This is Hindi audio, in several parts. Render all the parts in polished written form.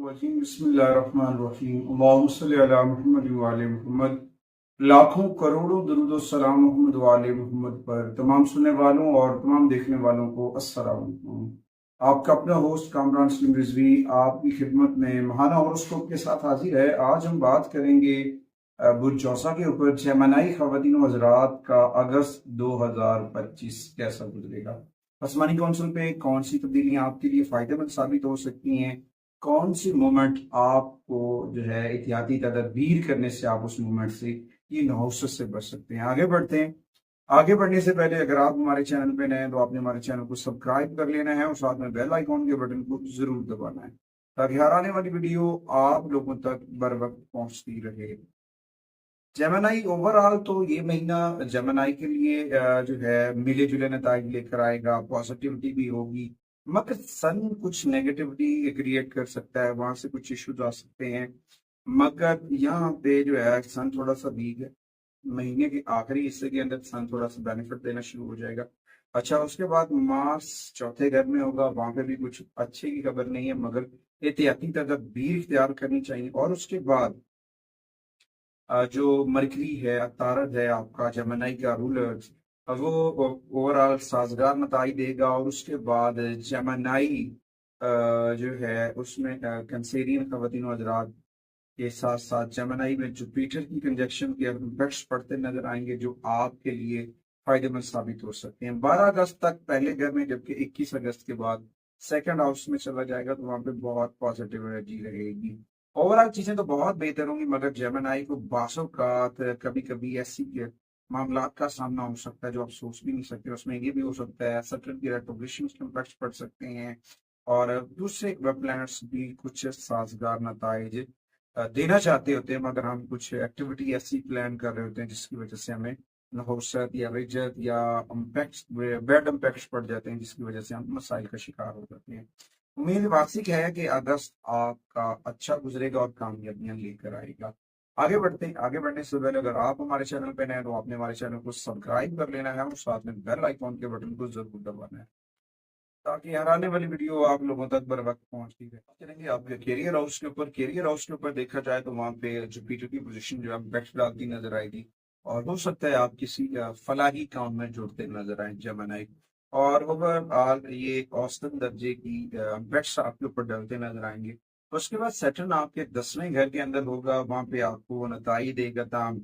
शैतानिर्रजीम बिस्मिल्लाहिर्रहमानिर्रहीम अल्लाहुम्मा सल्लि अला मुहम्मद व आले मुहम्मद। लाखों करोड़ों दरूद व सलाम मोहम्मद व आले मुहम्मद पर। तमाम सुनने वालों और तमाम देखने वालों को अस्सलाम वालेकुम। आपका अपना होस्ट कामरान सलीम रिजवी आपकी खिदमत में महाना हॉरोस्कोप के साथ हाजिर है। आज हम बात करेंगे बुर्ज चौसा के ऊपर। जेमिनी ख़वातीन व हज़रात का अगस्त 2025 कैसा गुजरेगा। आसमानी कौंसिल पे कौन सी तब्दीलियां आपके लिए फायदेमंद साबित हो सकती हैं, कौन सी मूवमेंट आपको जो है एहतियाती तदबीर करने से आप उस मूवमेंट से ये नहुसत से बच सकते हैं। आगे बढ़ते हैं। आगे बढ़ने से पहले अगर आप हमारे चैनल पे नए हैं तो आपने हमारे चैनल को सब्सक्राइब कर लेना है और साथ में बेल आइकॉन के बटन को जरूर दबाना है ताकि हर आने वाली वीडियो आप लोगों तक बर वक्त पहुंचती रहे। जेमिनी ओवरऑल तो ये महीना जेमिनी के लिए जो है मिले जुले नताइज लेकर आएगा, पॉजिटिविटी भी होगी, मगर सन कुछ नेगेटिविटी क्रिएट कर सकता है, वहां से कुछ इश्यूज आ सकते हैं। मगर यहाँ पे जो है सन थोड़ा सा वीक है। महीने के आखिरी हिस्से के अंदर सन थोड़ा सा बेनिफिट देना शुरू हो जाएगा। अच्छा, उसके बाद मार्स चौथे घर में होगा, वहां पे भी कुछ अच्छे की खबर नहीं है, मगर एहतियाती तदबीर इख्तियार करनी चाहिए। और उसके बाद जो मरकरी है, अतारद है, आपका जेमिनी का रूलर, वो ओवरऑल साजगार नताई देगा। और उसके बाद जेमिनी जो है उसमें कैंसेरियन खवातीन व हज़रात के साथ साथ जेमिनी में जुपिटर की कंजक्शन के इफेक्ट्स पड़ते नजर आएंगे जो आपके लिए फायदेमंद साबित हो सकते हैं। 12 अगस्त तक पहले घर में, जबकि 21 अगस्त के बाद सेकंड हाउस में चला जाएगा, तो वहां पे बहुत पॉजिटिव एनर्जी रहेगी। ओवरऑल चीजें तो बहुत बेहतर होंगी, मगर जेमिनी को बासों का कभी कभी ऐसी मामला का सामना हो सकता है जो आप सोच भी नहीं सकते। उसमें ये भी हो सकता है सैटर्न की रेट्रोग्रेशन के इम्पैक्ट्स पड़ सकते हैं और दूसरे प्लैनेट्स भी कुछ साजगार नताइज देना चाहते होते हैं, मगर हम कुछ एक्टिविटी ऐसी प्लान कर रहे होते हैं जिसकी वजह से हमें नहुसत या रिजत या इम्पैक्ट्स, बैड इम्पैक्ट्स पड़ जाते हैं, जिसकी वजह से हम मसाइल का शिकार हो जाते हैं। उम्मीद वासिक है कि अगस्त आपका अच्छा गुजरेगा और कामयाबियां लेकर आएगा। आगे बढ़ते हैं। आगे बढ़ने से पहले अगर आप हमारे चैनल पे नए हैं तो आपने हमारे चैनल को सब्सक्राइब कर लेना है और साथ में बेल आइकॉन के बटन को जरूर दबाना है ताकि हर आने वाली वीडियो आप लोगों तक बर वक्त पहुंचती रहे। चलेंगे आपके कैरियर हाउस के ऊपर। कैरियर हाउस के ऊपर देखा जाए तो वहां पे जुपिटर की पोजीशन जो है बेस्ट डालती नजर आएगी और हो सकता है आप किसी फलाही काम में जुड़ते नजर आए जेमिनी। और ओवरऑल ये औसतन दर्जे की बेट्स आपके ऊपर डलते नजर आएंगे। उसके बाद सैटर्न आपके 10वें घर के अंदर होगा, वहां पे आपको नताई देगा ताम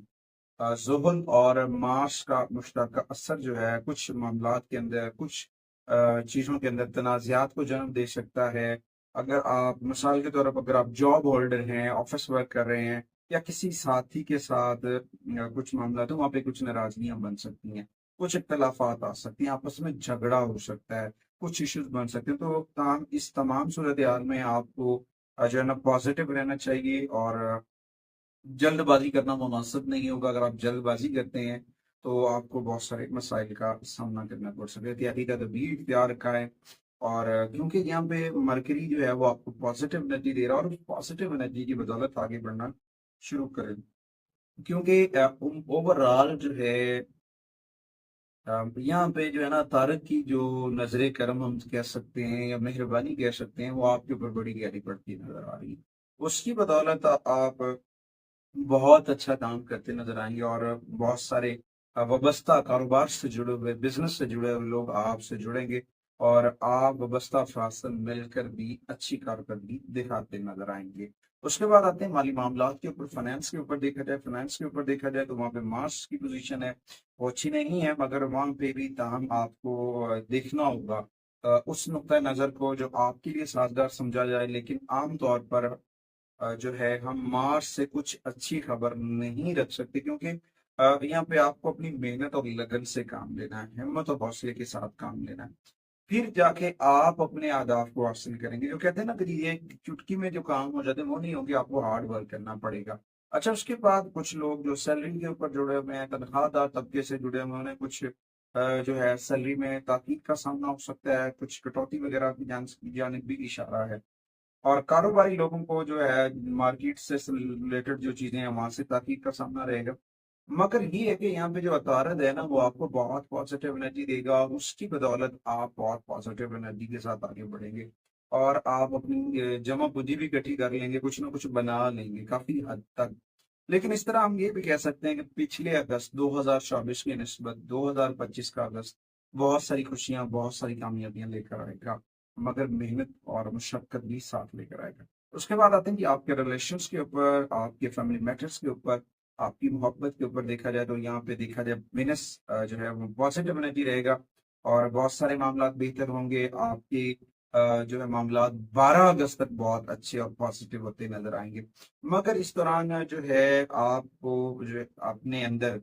जुहल और मार्स का मुश्तरका असर जो है कुछ मामलात के अंदर, कुछ चीजों के अंदर तनाज़ात को जन्म दे सकता है। अगर आप मिसाल के तौर पर अगर आप जॉब होल्डर हैं, ऑफिस वर्क कर रहे हैं या किसी साथी के साथ कुछ मामला तो वहाँ पे कुछ नाराजगियां बन सकती हैं, कुछ इख्तलाफात आ सकती हैं, आपस में झगड़ा हो सकता है, कुछ इश्यूज बन सकते हैं। तो इस तमाम सूरत हाल में आपको जो है ना पॉजिटिव रहना चाहिए और जल्दबाजी करना मुनासिब नहीं होगा। अगर आप जल्दबाजी करते हैं तो आपको बहुत सारे मसाइल का सामना करना पड़ सकता है। एहतियाती तदबीर इख्तियार रखें। और क्योंकि यहाँ पे मरकरी जो है वो आपको पॉजिटिव एनर्जी दे रहा है और उस पॉजिटिव एनर्जी की बदौलत आगे बढ़ना शुरू करें। क्योंकि ओवरऑल जो है यहाँ पे जो है ना तारक की जो नजरे करम हम कह सकते हैं या मेहरबानी कह सकते हैं, वो आपके ऊपर बड़ी गहरी पड़ती नजर आ रही है। उसकी बदौलत आप बहुत अच्छा काम करते नजर आएंगे और बहुत सारे वाबस्ता कारोबार से जुड़े हुए, बिजनेस से जुड़े हुए लोग आपसे जुड़ेंगे और आप वाबस्ता अफराद से मिलकर भी अच्छी कारकर्दगी दिखाते नजर आएंगे। उसके बाद आते हैं माली मामलात के ऊपर। फाइनेंस के ऊपर देखा जाए, फाइनेंस के ऊपर देखा जाए तो वहाँ पे मार्स की पोजीशन है, वो अच्छी नहीं है, मगर वहाँ पे भी ताहम आपको देखना होगा उस नुक्ता नजर को जो आपके लिए साजगार समझा जाए। लेकिन आमतौर पर जो है हम मार्स से कुछ अच्छी खबर नहीं रख सकते, क्योंकि यहाँ पे आपको अपनी मेहनत और लगन से काम लेना है, हिम्मत और हौसले के साथ काम लेना है, फिर जाके आप अपने अहदाफ को हासिल करेंगे। जो कहते हैं ना कि ये चुटकी में जो काम हो जाते हैं वो नहीं होगी, आपको हार्ड वर्क करना पड़ेगा। अच्छा, उसके बाद कुछ लोग जो सैलरी के ऊपर जुड़े हुए हैं, तनख्वाहदार तबके से जुड़े हुए हैं, उन्हें कुछ जो है सैलरी में ताकीद का सामना हो सकता है, कुछ कटौती वगैरह की जानिब भी इशारा है। और कारोबारी लोगों को जो है मार्केट से रिलेटेड जो चीजें हैं वहां से ताकीद का सामना रहेगा। मगर ये है कि यहाँ पे जो अतारद है ना वो आपको बहुत पॉजिटिव एनर्जी देगा और उसकी बदौलत आप बहुत पॉजिटिव एनर्जी के साथ आगे बढ़ेंगे। और आप अपनी जमा पूंजी भी इकट्ठी कर लेंगे, कुछ ना कुछ बना लेंगे काफी हद तक। लेकिन इस तरह हम ये भी कह सकते हैं कि पिछले अगस्त 2024 की निस्बत 2025 का अगस्त बहुत सारी खुशियां, बहुत सारी कामयाबियां लेकर आएगा, मगर मेहनत और मुशक्कत भी साथ लेकर आएगा। उसके बाद आते हैं कि आपके रिलेशंस के ऊपर, आपके फैमिली मैटर्स के ऊपर, आपकी मोहब्बत के ऊपर देखा जाए तो यहाँ पे देखा जाए माइनस जो है वो पॉजिटिव एनर्जी रहेगा और बहुत सारे मामला बेहतर होंगे। आपके जो है मामला 12 अगस्त तक बहुत अच्छे और पॉजिटिव होते नजर आएंगे। मगर इस दौरान जो है आपको जो है अपने अंदर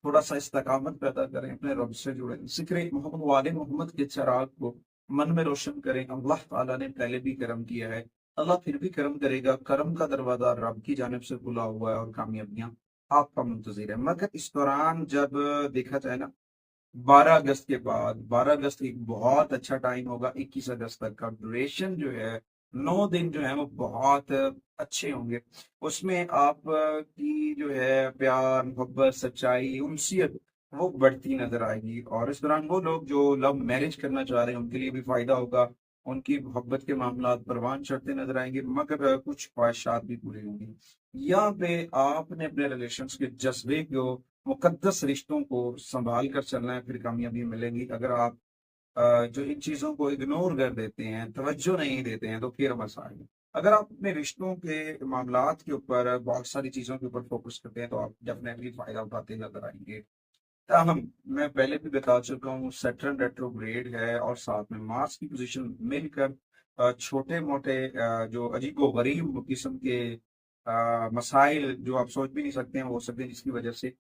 थोड़ा सा इस्तकामत पैदा करें, अपने रब से जुड़े, जिक्र मोहम्मद वाले मोहम्मद के चिराग को मन में रोशन करें। अल्लाह ताला ने पहले भी करम किया है, अल्लाह फिर भी करम करेगा। करम का दरवाजा रब की जानिब से खुला हुआ है और कामयाबियां आपका मुंतजिर है। मगर इस दौरान जब देखा जाए ना, 12 अगस्त के बाद, 12 अगस्त एक बहुत अच्छा टाइम होगा। 21 अगस्त तक का ड्यूरेशन जो है, 9 दिन जो है वो बहुत अच्छे होंगे। उसमें आप की जो है प्यार, मोहब्बत, सच्चाई, उनसियत वो बढ़ती नजर आएगी। और इस दौरान वो लोग जो लव मैरिज करना चाह रहे हैं उनके लिए भी फायदा होगा। उनकी मोहब्बत के मामला परवान चढ़ते नजर आएंगे, मगर कुछ ख्वाहिशात भी पूरी होंगी। यहाँ पे आपने अपने रिलेशंस के जज्बे को, मुकद्दस रिश्तों को संभाल कर चलना है, फिर कामयाबी मिलेगी। अगर आप जो इन चीजों को इग्नोर कर देते हैं, तवज्जो नहीं देते हैं, तो फिर मसाइल। अगर आप अपने रिश्तों के मामलात के ऊपर बहुत सारी चीजों के ऊपर फोकस करते हैं तो आप डेफिनेटली फायदा उठाते नजर आएंगे। ताहम मैं पहले भी बता चुका हूँ, सैटर्न रेट्रोग्रेड है और साथ में मार्स की पोजीशन मिलकर छोटे मोटे जो अजीबो गरीब किस्म के मसाइल जो आप सोच भी नहीं सकते हैं हो सकते हैं, जिसकी वजह से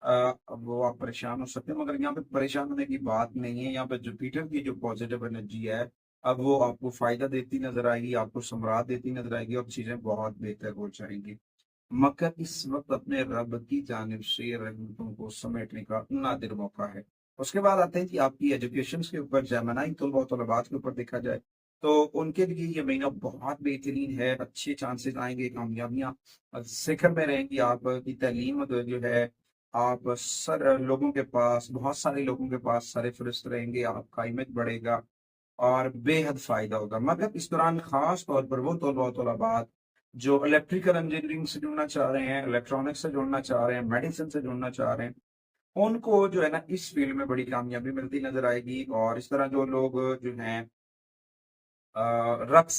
वो आप परेशान हो सकते हैं। मगर यहाँ पे परेशान होने की बात नहीं है। यहाँ पे जुपिटर की जो पॉजिटिव एनर्जी है, अब वो आपको फायदा देती नजर आएगी, आपको सम्राट देती नजर आएगी और चीजें बहुत बेहतर हो जाएंगी। मगर इस वक्त अपने रब की जानिब से रहमतों को समेटने का नादिर मौका है। उसके बाद आते हैं कि आपकी एजुकेशन के ऊपर, जैमनाई तलबा और तलबात के ऊपर देखा जाए तो उनके लिए ये महीना बहुत बेहतरीन है। अच्छे चांसेस आएंगे, कामयाबियां शिखर में रहेंगी। आपकी तालीम जो है, आप सर लोगों के पास, बहुत सारे लोगों के पास सरफरस्त रहेंगे, आपका इमेज बढ़ेगा और बेहद फायदा होगा। मगर इस दौरान खास तौर पर वो तलबा और तलबात जो इलेक्ट्रिकल इंजीनियरिंग से जुड़ना चाह रहे हैं, इलेक्ट्रॉनिक्स से जुड़ना चाह रहे हैं, मेडिसिन से जुड़ना चाह रहे हैं, उनको जो है ना इस फील्ड में बड़ी कामयाबी मिलती नजर आएगी। और इस तरह जो लोग जो हैं रक्स,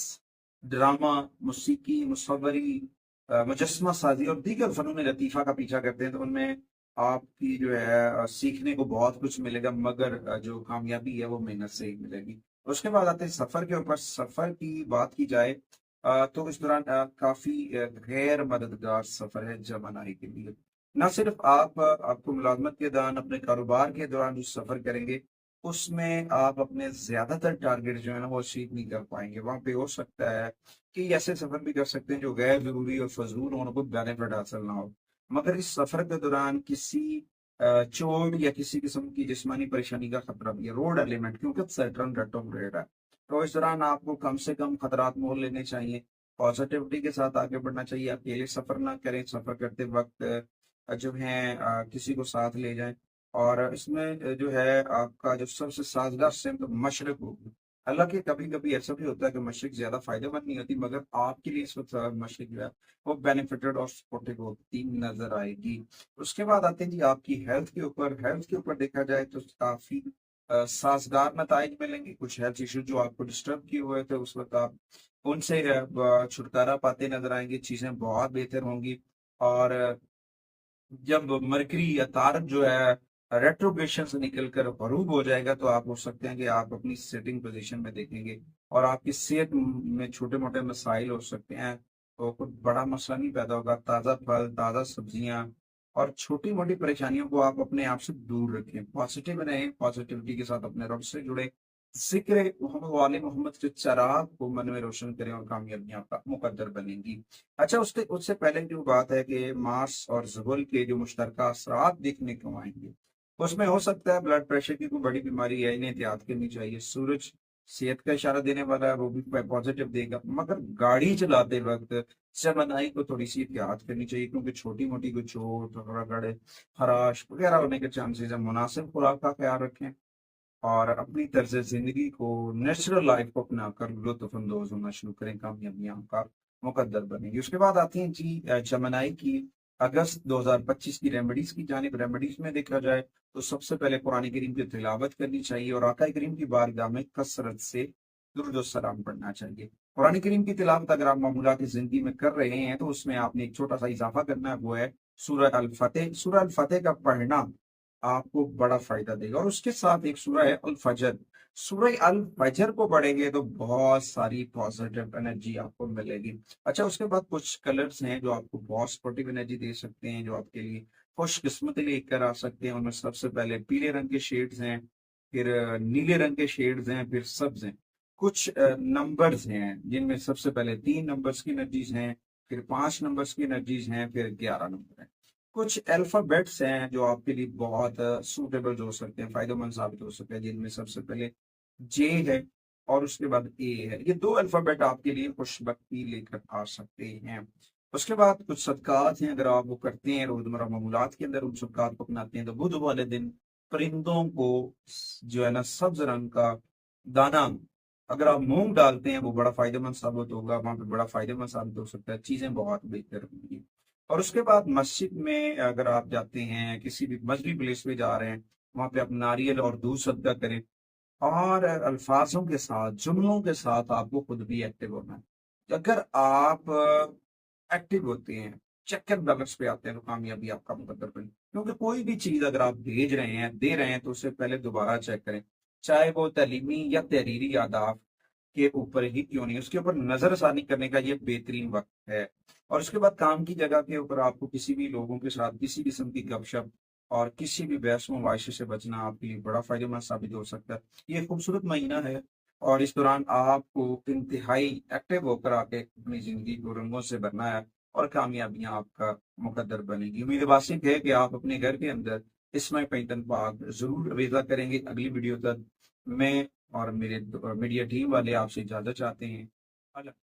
ड्रामा, मौसीकी, मुसव्वरी, मुजस्समा साजी और दीगर फनून लतीफ़ा का पीछा करते हैं तो उनमें आपकी जो है सीखने को बहुत कुछ मिलेगा। मगर जो कामयाबी है वो मेहनत से ही मिलेगी। उसके बाद आते हैं सफर के ऊपर। सफर की बात की जाए तो इस दौरान काफी गैर मददगार सफर है जमानाई के लिए। न सिर्फ आप आपको मुलाजमत के दौरान, अपने कारोबार के दौरान जो सफर करेंगे उसमें आप अपने ज्यादातर टारगेट जो है ना वो अचीव नहीं कर पाएंगे। वहां पे हो सकता है कि ऐसे सफर भी कर सकते हैं जो गैर जरूरी और फजूल हो, उनको बेनिफिट हासिल ना हो। मगर इस सफर के दौरान किसी चोट या किसी किस्म की जिस्मानी परेशानी का खतरा भी है, रोड एलिमेंट, क्योंकि सैटर्न रेट्रोग्रेड है। तो इस दौरान आपको कम से कम खतरात मोल लेने चाहिए, पॉजिटिविटी के साथ आगे बढ़ना चाहिए। अकेले सफर ना करें, सफर करते वक्त जो है किसी को साथ ले जाएं। और इसमें जो है आपका जो सबसे साजगार सिमत मशरक होगी। हालांकि कभी कभी ऐसा भी होता है कि मशरक ज्यादा फायदेमंद नहीं होती, मगर आपके लिए इस वक्त मशरक जो है वो बेनिफिटेड और सपोर्टिव होती नजर आएगी। उसके बाद आते हैं जी आपकी हेल्थ के ऊपर। हेल्थ के ऊपर देखा जाए तो काफी साजगार नताइज मिलेंगे। कुछ हेल्थ इश्यू जो आपको डिस्टर्ब किए हुए थे उस वक्त आप उनसे छुटकारा पाते नजर आएंगे, चीजें बहुत बेहतर होंगी। और जब मरकरी या तारक जो है रेट्रोग्रेशन से निकलकर गरूब हो जाएगा तो आप हो सकते हैं कि आप अपनी सेटिंग पोजीशन में देखेंगे और आपकी सेहत में छोटे मोटे मसाइल हो सकते हैं, तो कुछ बड़ा मसला नहीं पैदा होगा। ताज़ा फल, ताज़ा सब्जियां और छोटी मोटी परेशानियों को आप अपने आप से दूर रखें, पॉजिटिव रहें, पॉजिटिविटी के साथ अपने रब से जुड़े, जिक्र मोहम्मद वाले मोहम्मद के चराग को मन में रोशन करें और कामयाबियां आपका मुकद्दर बनेंगी। अच्छा, उससे उससे पहले जो बात है कि मार्स और जुहल के जो मुश्तरका असरात देखने को आएंगे, उसमें हो सकता है ब्लड प्रेशर की कोई बड़ी बीमारी है, इन्हें एहतियात करनी चाहिए। सूरज सेहत का इशारा देने वाला है, वो भी पॉजिटिव देगा। मगर गाड़ी चलाते वक्त सेवनाई को थोड़ी सी एहतियात करनी चाहिए, क्योंकि छोटी मोटी कोई चोट, रगड़, खराश वगैरह होने के चांसेस है। मुनासिब खुराक का ख्याल रखें और अपनी तर्ज जिंदगी को, नेचुरल लाइफ को अपना कर लुत्फानंदोज होना शुरू करें, कामयाबियां आपका मुकद्दर बनेगी। उसके बाद आती हैं जी जमनाई की अगस्त 2025 की रेमेडीज की जानिब। रेमेडीज में देखा जाए तो सबसे पहले कुरान करीम की तिलावत करनी चाहिए और आका करीम की बारगाह में कसरत से दुरूद और सलाम पढ़ना चाहिए। कुरान करीम की तिलावत अगर आप मामूला की जिंदगी में कर रहे हैं तो उसमें आपने एक छोटा सा इजाफा करना है, वो है सूरह अल फतेह। सूरह अल फतेह का पढ़ना आपको बड़ा फायदा देगा। और उसके साथ एक सूरह है अल फजर। सूरह अल फजर को पढ़ेंगे तो बहुत सारी पॉजिटिव एनर्जी आपको मिलेगी। अच्छा, उसके बाद कुछ कलर्स हैं जो आपको बहुत पॉजिटिव एनर्जी दे सकते हैं, जो आपके लिए खुशकिस्मती लेकर आ सकते हैं। उनमें सबसे पहले पीले रंग के शेड्स हैं, फिर नीले रंग के शेड्स हैं, फिर सब्ज हैं। कुछ नंबर्स हैं जिनमें सबसे पहले 3 नंबर्स की एनर्जीज हैं, फिर 5 नंबर्स की एनर्जीज हैं, फिर 11 नंबर हैं। कुछ अल्फाबेट्स हैं जो आपके लिए बहुत सूटेबल हो सकते हैं, फायदेमंद साबित हो सकते हैं, जिनमें सबसे पहले जे है और उसके बाद ए है। ये 2 अल्फाबेट आपके लिए खुशबख्ती लेकर आ सकते हैं। उसके बाद कुछ सदकात हैं, अगर आप वो करते हैं रोजमर्रा मामूलात के अंदर, उन सदकात को अपनाते हैं तो बुध वाले दिन परिंदों को जो है ना सब्ज रंग का दाना अगर आप मूंग डालते हैं वो बड़ा फायदेमंद साबित होगा, वहां पे बड़ा फायदेमंद साबित हो सकता है, चीजें बहुत बेहतर होंगी। और उसके बाद मस्जिद में अगर आप जाते हैं, किसी भी मजहबी प्लेस पे जा रहे हैं, वहां पे आप नारियल और दूध सदका करें और अल्फाजों के साथ, जुमलों के साथ आपको खुद भी एक्टिव होना है। अगर आप एक्टिव होते हैं, चेक एंड बैलेंस पे आते हैं तो कामयाबी आपका मुकद्दर बने। क्योंकि कोई भी चीज अगर आप भेज रहे हैं, दे रहे हैं, तो उससे पहले दोबारा चेक करें, चाहे वो तलीमी या तहरीरी यादाफ के ऊपर ही क्यों नहीं, उसके ऊपर नजरसानी करने का ये बेहतरीन वक्त है। और उसके बाद काम की जगह के ऊपर आपको किसी भी लोगों के साथ किसी किस्म की गपशप और किसी भी बहस मुबाशरे से बचना आपके लिए बड़ा फायदेमंद साबित हो सकता है। ये खूबसूरत महीना है और इस दौरान आपको इंतहाई एक्टिव होकर आके अपनी जिंदगी को रंगों से भरना है और कामयाबियां आपका मुकद्दर बनेगी। उम्मीद वासिक है कि आप अपने घर के अंदर इसमें पैंतन पाक जरूर रेजा करेंगे। अगली वीडियो तक मैं और मेरे मीडिया टीम वाले आपसे इजाजत चाहते हैं। अल्लाह।